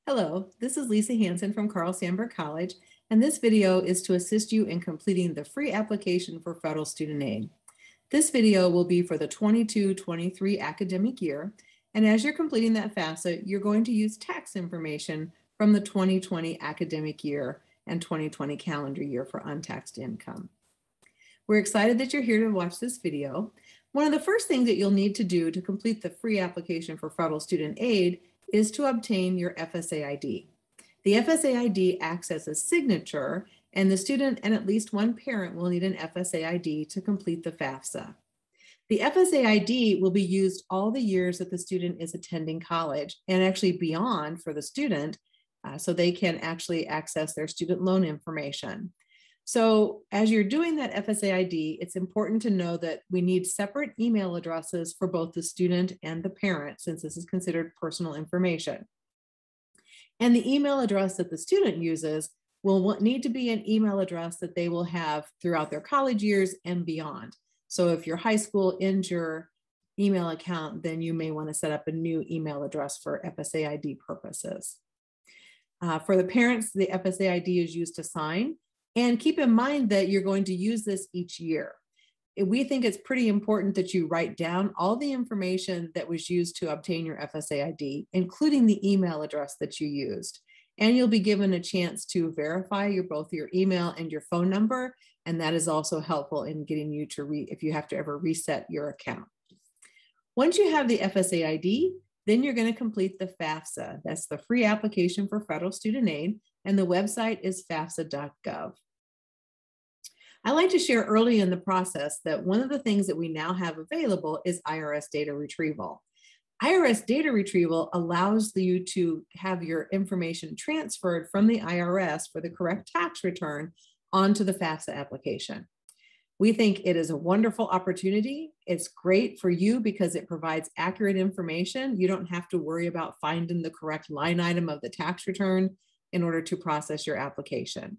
Hello, this is Lisa Hansen from Carl Sandburg College, and this video is to assist you in completing the free application for federal student aid. This video will be for the 22-23 academic year, and as you're completing that FAFSA, you're going to use tax information from the 2020 academic year and 2020 calendar year for untaxed income. We're excited that you're here to watch this video. One of the first things that you'll need to do to complete the free application for federal student aid is to obtain your FSA ID. The FSA ID acts as a signature, and the student and at least one parent will need an FSA ID to complete the FAFSA. The FSA ID will be used all the years that the student is attending college and actually beyond for the student, so they can actually access their student loan information. So as you're doing that FSA ID, it's important to know that we need separate email addresses for both the student and the parent, since this is considered personal information. And the email address that the student uses will need to be an email address that they will have throughout their college years and beyond. So if your high school ends your email account, then you may want to set up a new email address for FSA ID purposes. For the parents, the FSA ID is used to sign. And keep in mind that you're going to use this each year. We think it's pretty important that you write down all the information that was used to obtain your FSA ID, including the email address that you used. And you'll be given a chance to verify both your email and your phone number. And that is also helpful in getting you to if you have to ever reset your account. Once you have the FSA ID, then you're going to complete the FAFSA. That's the free application for federal student aid. And the website is FAFSA.gov. I like to share early in the process that one of the things that we now have available is IRS data retrieval. IRS data retrieval allows you to have your information transferred from the IRS for the correct tax return onto the FAFSA application. We think it is a wonderful opportunity. It's great for you because it provides accurate information. You don't have to worry about finding the correct line item of the tax return in order to process your application.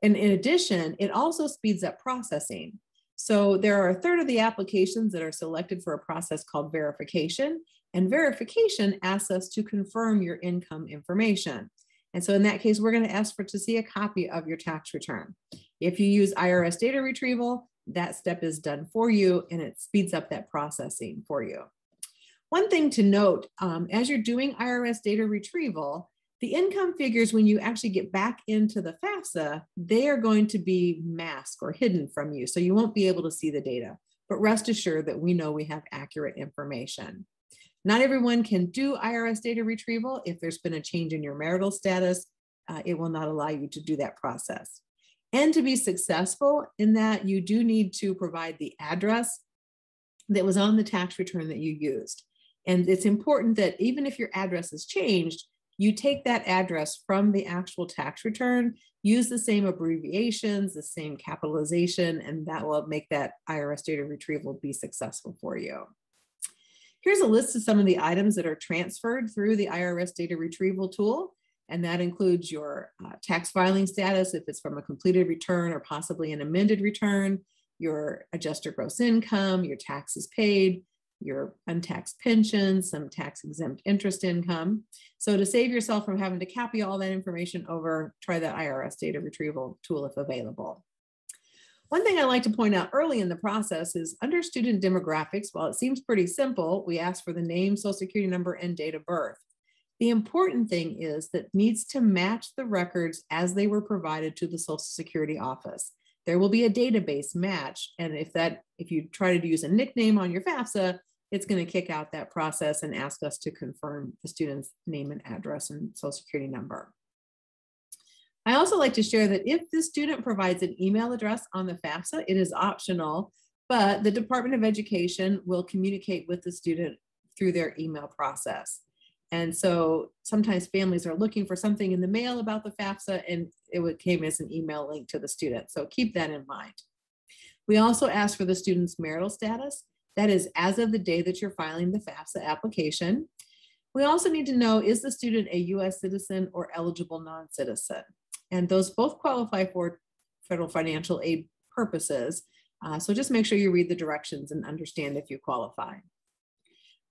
And in addition, it also speeds up processing. So there are a third of the applications that are selected for a process called verification, and verification asks us to confirm your income information. And so in that case, we're going to ask to see a copy of your tax return. If you use IRS data retrieval, that step is done for you and it speeds up that processing for you. One thing to note, as you're doing IRS data retrieval, the income figures, when you actually get back into the FAFSA, they are going to be masked or hidden from you. So you won't be able to see the data, but rest assured that we know we have accurate information. Not everyone can do IRS data retrieval. If there's been a change in your marital status, it will not allow you to do that process. And to be successful in that, you do need to provide the address that was on the tax return that you used. And it's important that even if your address has changed, you take that address from the actual tax return, use the same abbreviations, the same capitalization, and that will make that IRS data retrieval be successful for you. Here's a list of some of the items that are transferred through the IRS data retrieval tool, and that includes your tax filing status, if it's from a completed return or possibly an amended return, your adjusted gross income, your taxes paid, your untaxed pension, some tax exempt interest income. So to save yourself from having to copy all that information over, try the IRS data retrieval tool if available. One thing I like to point out early in the process is under student demographics, while it seems pretty simple, we ask for the name, social security number, and date of birth. The important thing is that it needs to match the records as they were provided to the Social Security office. There will be a database match, and if you try to use a nickname on your FAFSA, it's going to kick out that process and ask us to confirm the student's name and address and social security number. I also like to share that if the student provides an email address on the FAFSA, it is optional, but the Department of Education will communicate with the student through their email process. And so sometimes families are looking for something in the mail about the FAFSA and it came as an email link to the student. So keep that in mind. We also ask for the student's marital status. That is as of the day that you're filing the FAFSA application. We also need to know, is the student a US citizen or eligible non-citizen? And those both qualify for federal financial aid purposes. So just make sure you read the directions and understand if you qualify.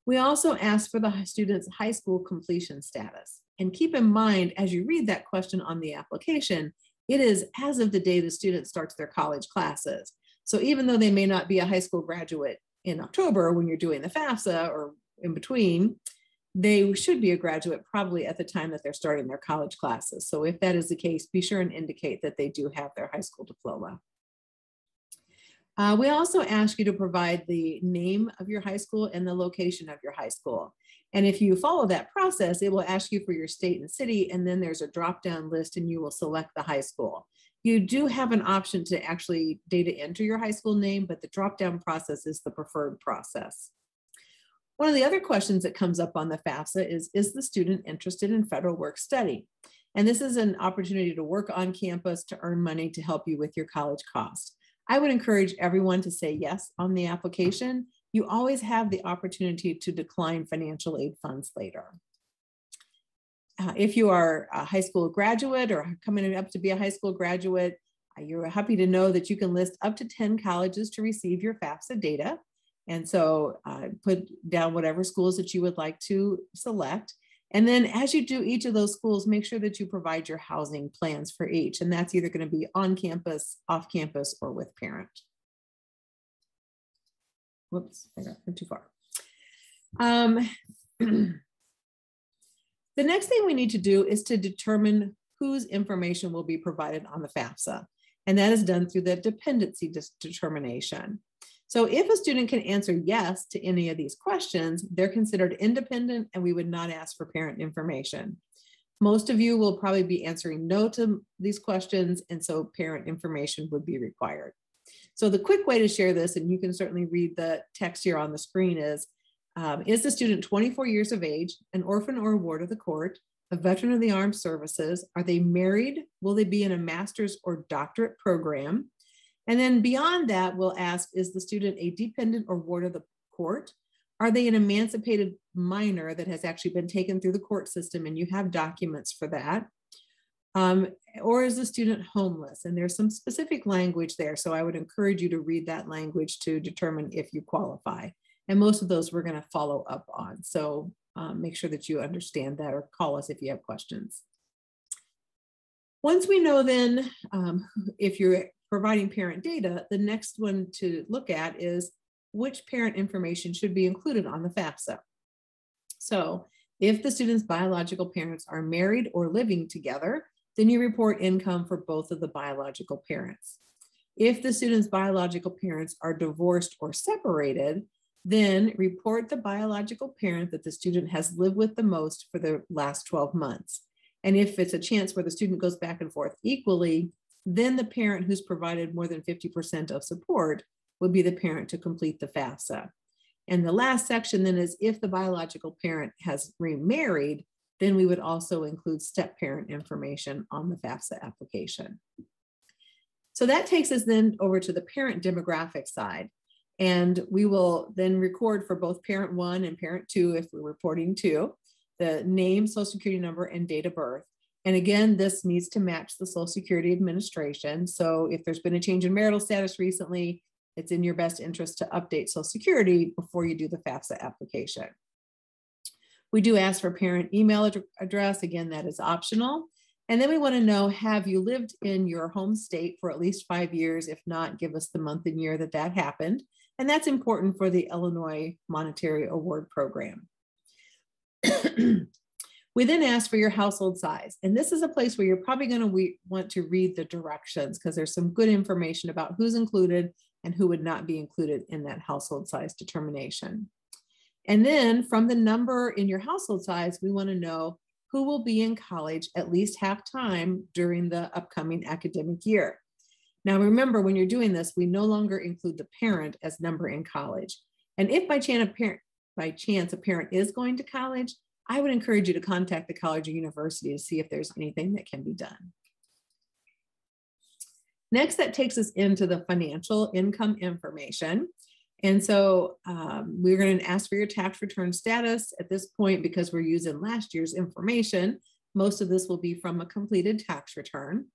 We also ask for the student's high school completion status. And keep in mind, as you read that question on the application, it is as of the day the student starts their college classes. So even though they may not be a high school graduate in October when you're doing the FAFSA or in between, they should be a graduate probably at the time that they're starting their college classes. So if that is the case, be sure and indicate that they do have their high school diploma. We also ask you to provide the name of your high school and the location of your high school. And if you follow that process, it will ask you for your state and city, and then there's a drop-down list and you will select the high school. You do have an option to actually data enter your high school name, but the drop-down process is the preferred process. One of the other questions that comes up on the FAFSA is the student interested in federal work study? And this is an opportunity to work on campus to earn money to help you with your college costs. I would encourage everyone to say yes on the application. You always have the opportunity to decline financial aid funds later. If you are a high school graduate or coming up to be a high school graduate, you're happy to know that you can list up to 10 colleges to receive your FAFSA data. And so put down whatever schools that you would like to select. And then as you do each of those schools, make sure that you provide your housing plans for each. And that's either going to be on campus, off campus, or with parent. Whoops, I got too far. The next thing we need to do is to determine whose information will be provided on the FAFSA. And that is done through the dependency determination. So if a student can answer yes to any of these questions, they're considered independent and we would not ask for parent information. Most of you will probably be answering no to these questions, and so parent information would be required. So the quick way to share this, and you can certainly read the text here on the screen, is the student 24 years of age, an orphan or a ward of the court, a veteran of the armed services? Are they married? Will they be in a master's or doctorate program? And then beyond that, we'll ask, is the student a dependent or ward of the court? Are they an emancipated minor that has actually been taken through the court system and you have documents for that? Or is the student homeless? And there's some specific language there. So I would encourage you to read that language to determine if you qualify. And most of those we're going to follow up on. So make sure that you understand that, or call us if you have questions. Once we know then, if you're providing parent data, the next one to look at is which parent information should be included on the FAFSA. So if the student's biological parents are married or living together, then you report income for both of the biological parents. If the student's biological parents are divorced or separated, then report the biological parent that the student has lived with the most for the last 12 months. And if it's a chance where the student goes back and forth equally, then the parent who's provided more than 50% of support would be the parent to complete the FAFSA. And the last section then is if the biological parent has remarried, then we would also include step-parent information on the FAFSA application. So that takes us then over to the parent demographic side. And we will then record for both parent 1 and parent 2, if we're reporting 2, the name, social security number, and date of birth. And again, this needs to match the Social Security Administration. So if there's been a change in marital status recently, it's in your best interest to update Social Security before you do the FAFSA application. We do ask for parent email address. Again, that is optional. And then we want to know, have you lived in your home state for at least 5 years? If not, give us the month and year that that happened. And that's important for the Illinois Monetary Award Program. We then ask for your household size. And this is a place where you're probably going to want to read the directions, because there's some good information about who's included and who would not be included in that household size determination. And then from the number in your household size, we want to know who will be in college at least half time during the upcoming academic year. Now, remember, when you're doing this, we no longer include the parent as number in college. And if by chance a parent is going to college, I would encourage you to contact the college or university to see if there's anything that can be done. Next, that takes us into the financial income information. And so we're going to ask for your tax return status at this point, because we're using last year's information. Most of this will be from a completed tax return.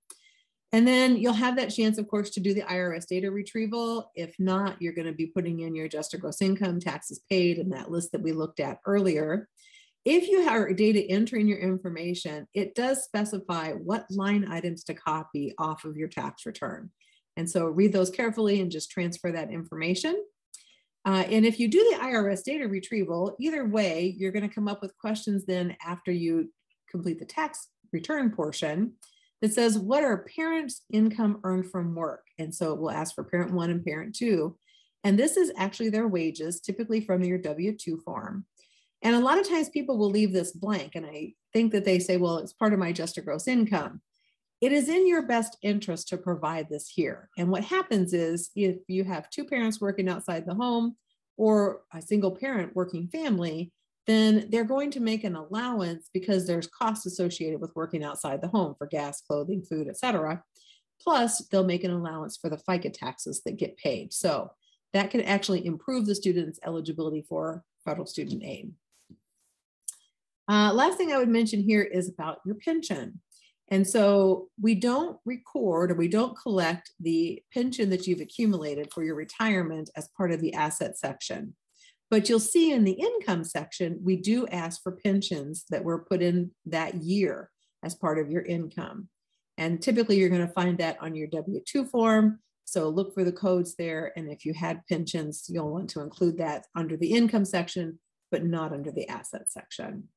And then you'll have that chance, of course, to do the IRS data retrieval. If not, you're going to be putting in your adjusted gross income, taxes paid, and that list that we looked at earlier. If you are data entering your information, it does specify what line items to copy off of your tax return. And so read those carefully and just transfer that information. And if you do the IRS data retrieval, either way, you're going to come up with questions then after you complete the tax return portion that says, what are parents' income earned from work? And so it will ask for parent 1 and parent 2. And this is actually their wages, typically from your W-2 form. And a lot of times people will leave this blank. And I think that they say, well, it's part of my adjusted gross income. It is in your best interest to provide this here. And what happens is if you have 2 parents working outside the home or a single parent working family, then they're going to make an allowance because there's costs associated with working outside the home for gas, clothing, food, etc. Plus, they'll make an allowance for the FICA taxes that get paid. So that can actually improve the student's eligibility for federal student aid. Last thing I would mention here is about your pension. And so we don't record or we don't collect the pension that you've accumulated for your retirement as part of the asset section. But you'll see in the income section, we do ask for pensions that were put in that year as part of your income. And typically you're going to find that on your W-2 form. So look for the codes there. And if you had pensions, you'll want to include that under the income section, but not under the asset section.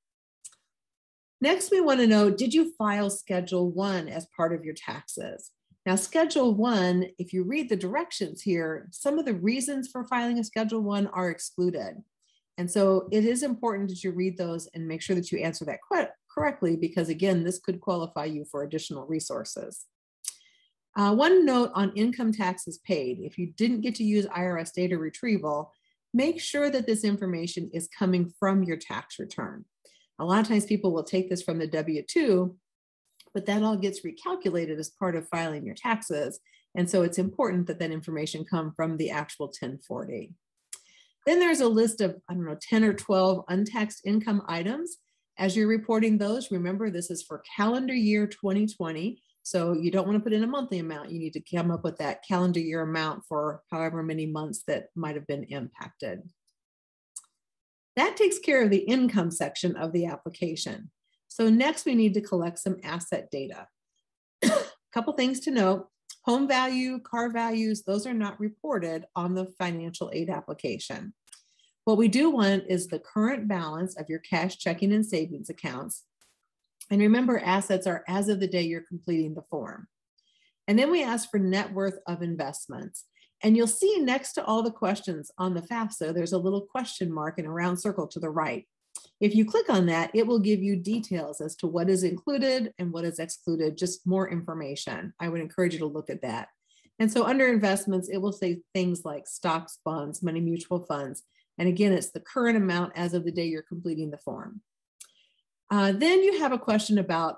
Next, we want to know, did you file Schedule 1 as part of your taxes? Now, Schedule 1, if you read the directions here, some of the reasons for filing a Schedule 1 are excluded. And so it is important that you read those and make sure that you answer that correctly, because again, this could qualify you for additional resources. One note on income taxes paid. If you didn't get to use IRS data retrieval, make sure that this information is coming from your tax return. A lot of times people will take this from the W-2, but that all gets recalculated as part of filing your taxes. And so it's important that that information come from the actual 1040. Then there's a list of, 10 or 12 untaxed income items. As you're reporting those, remember this is for calendar year 2020. So you don't want to put in a monthly amount. You need to come up with that calendar year amount for however many months that might have been impacted. That takes care of the income section of the application. So next we need to collect some asset data. A couple things to note: home value, car values, those are not reported on the financial aid application. What we do want is the current balance of your cash checking and savings accounts. And remember, assets are as of the day you're completing the form. And then we ask for net worth of investments. And you'll see next to all the questions on the FAFSA, there's a little question mark and a round circle to the right. If you click on that, it will give you details as to what is included and what is excluded, just more information. I would encourage you to look at that. And so under investments, it will say things like stocks, bonds, money mutual funds. And again, it's the current amount as of the day you're completing the form. Then you have a question about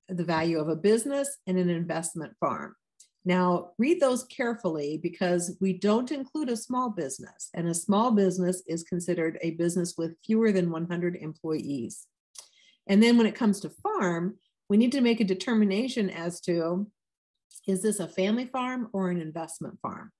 the value of a business and an investment farm. Now, read those carefully because we don't include a small business, and a small business is considered a business with fewer than 100 employees. And then when it comes to farm, we need to make a determination as to, is this a family farm or an investment farm?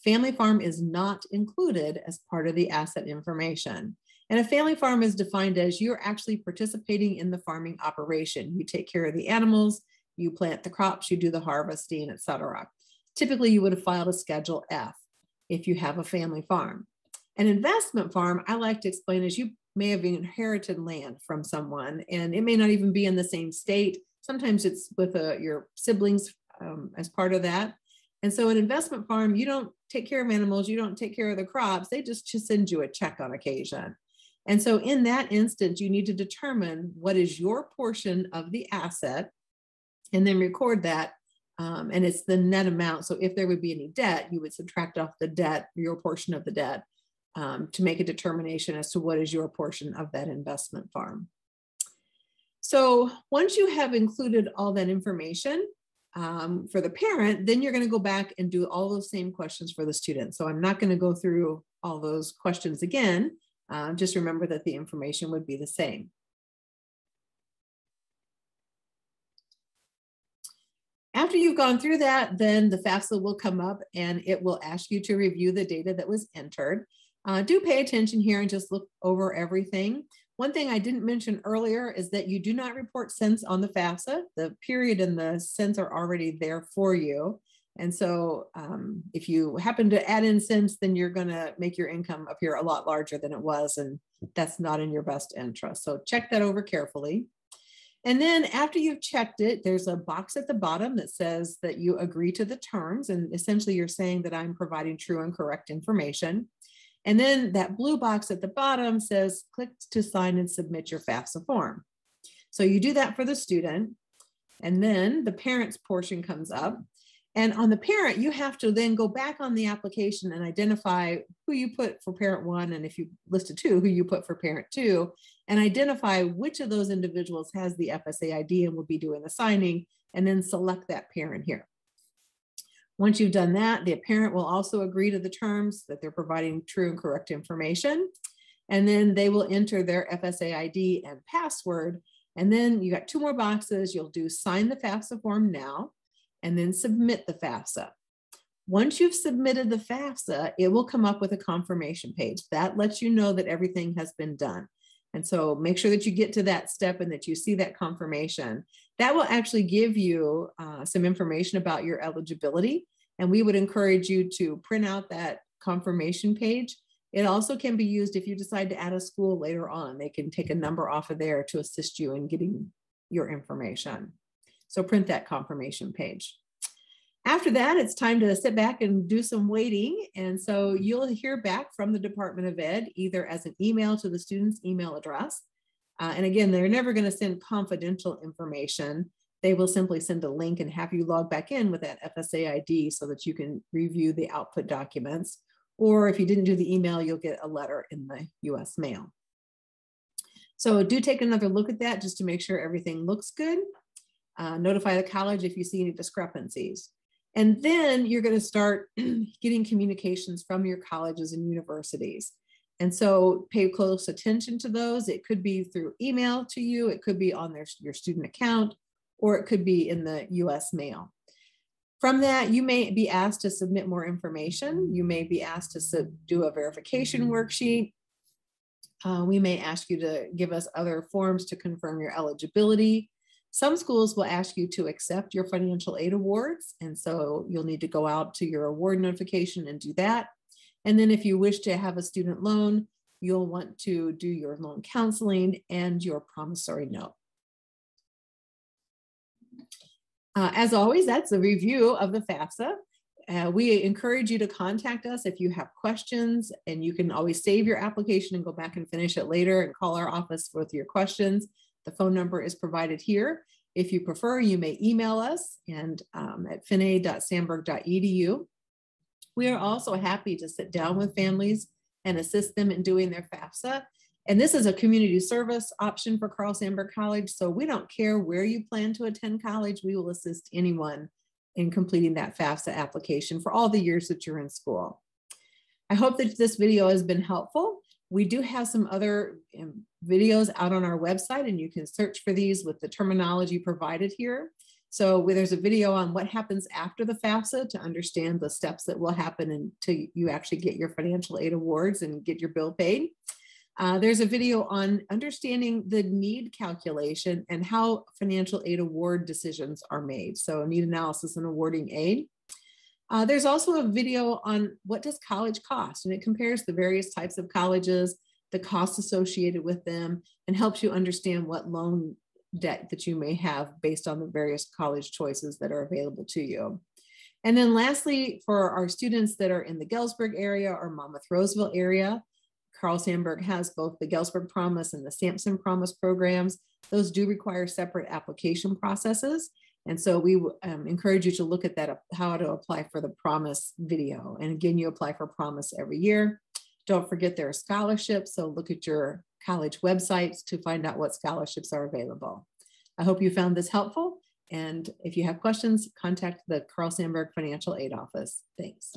Family farm is not included as part of the asset information. And a family farm is defined as you're actually participating in the farming operation. You take care of the animals, you plant the crops, you do the harvesting, etc. Typically, you would have filed a Schedule F if you have a family farm. An investment farm, I like to explain, as you may have inherited land from someone, and it may not even be in the same state. Sometimes it's with your siblings as part of that. And so an investment farm, you don't take care of animals, you don't take care of the crops, they just send you a check on occasion. And so in that instance, you need to determine what is your portion of the asset and then record that. And it's the net amount. So if there would be any debt, you would subtract off the debt, your portion of the debt, to make a determination as to what is your portion of that investment farm. So once you have included all that information for the parent, then you're going to go back and do all those same questions for the student. So I'm not going to go through all those questions again. Just remember that the information would be the same. After you've gone through that, then the FAFSA will come up and it will ask you to review the data that was entered. Do pay attention here and just look over everything. One thing I didn't mention earlier is that you do not report cents on the FAFSA. The period and the cents are already there for you. And so if you happen to add in cents, then you're going to make your income appear a lot larger than it was, and that's not in your best interest. So check that over carefully. And then after you've checked it, there's a box at the bottom that says that you agree to the terms. And essentially you're saying that I'm providing true and correct information. And then that blue box at the bottom says, click to sign and submit your FAFSA form. So you do that for the student. And then the parents portion comes up. And on the parent, you have to then go back on the application and identify who you put for parent one, and if you listed two, who you put for parent two, and identify which of those individuals has the FSA ID and will be doing the signing, and then select that parent here. Once you've done that, the parent will also agree to the terms that they're providing true and correct information, and then they will enter their FSA ID and password, and then you got two more boxes. You'll do sign the FAFSA form now, and then submit the FAFSA. Once you've submitted the FAFSA, it will come up with a confirmation page. That lets you know that everything has been done. And so make sure that you get to that step and that you see that confirmation. That will actually give you some information about your eligibility. And we would encourage you to print out that confirmation page. It also can be used if you decide to add a school later on. They can take a number off of there to assist you in getting your information. So print that confirmation page. After that, it's time to sit back and do some waiting. And so you'll hear back from the Department of Ed, either as an email to the student's email address. And again, they're never going to send confidential information. They will simply send a link and have you log back in with that FSA ID so that you can review the output documents. Or if you didn't do the email, you'll get a letter in the US mail. So do take another look at that just to make sure everything looks good. Notify the college if you see any discrepancies. And then you're going to start getting communications from your colleges and universities. And so pay close attention to those. It could be through email to you, it could be on your student account, or it could be in the US mail. From that, you may be asked to submit more information. You may be asked to do a verification worksheet. We may ask you to give us other forms to confirm your eligibility. Some schools will ask you to accept your financial aid awards, and so you'll need to go out to your award notification and do that. And then if you wish to have a student loan, you'll want to do your loan counseling and your promissory note. As always, that's a review of the FAFSA. We encourage you to contact us if you have questions, and you can always save your application and go back and finish it later and call our office with your questions. The phone number is provided here. If you prefer, you may email us and at fina.sandburg.edu. We are also happy to sit down with families and assist them in doing their FAFSA. And this is a community service option for Carl Sandburg College. So we don't care where you plan to attend college. We will assist anyone in completing that FAFSA application for all the years that you're in school. I hope that this video has been helpful. We do have some other videos out on our website, and you can search for these with the terminology provided here. So there's a video on what happens after the FAFSA to understand the steps that will happen until you actually get your financial aid awards and get your bill paid. There's a video on understanding the need calculation and how financial aid award decisions are made. So need analysis and awarding aid. There's also a video on what does college cost, and it compares the various types of colleges, the costs associated with them, and helps you understand what loan debt that you may have based on the various college choices that are available to you. And then lastly, for our students that are in the Galesburg area or Monmouth-Roseville area, Carl Sandburg has both the Galesburg Promise and the Sampson Promise programs. Those do require separate application processes. And so we encourage you to look at that, how to apply for the Promise video. And again, you apply for Promise every year. Don't forget there are scholarships. So look at your college websites to find out what scholarships are available. I hope you found this helpful. And if you have questions, contact the Carl Sandburg Financial Aid Office. Thanks.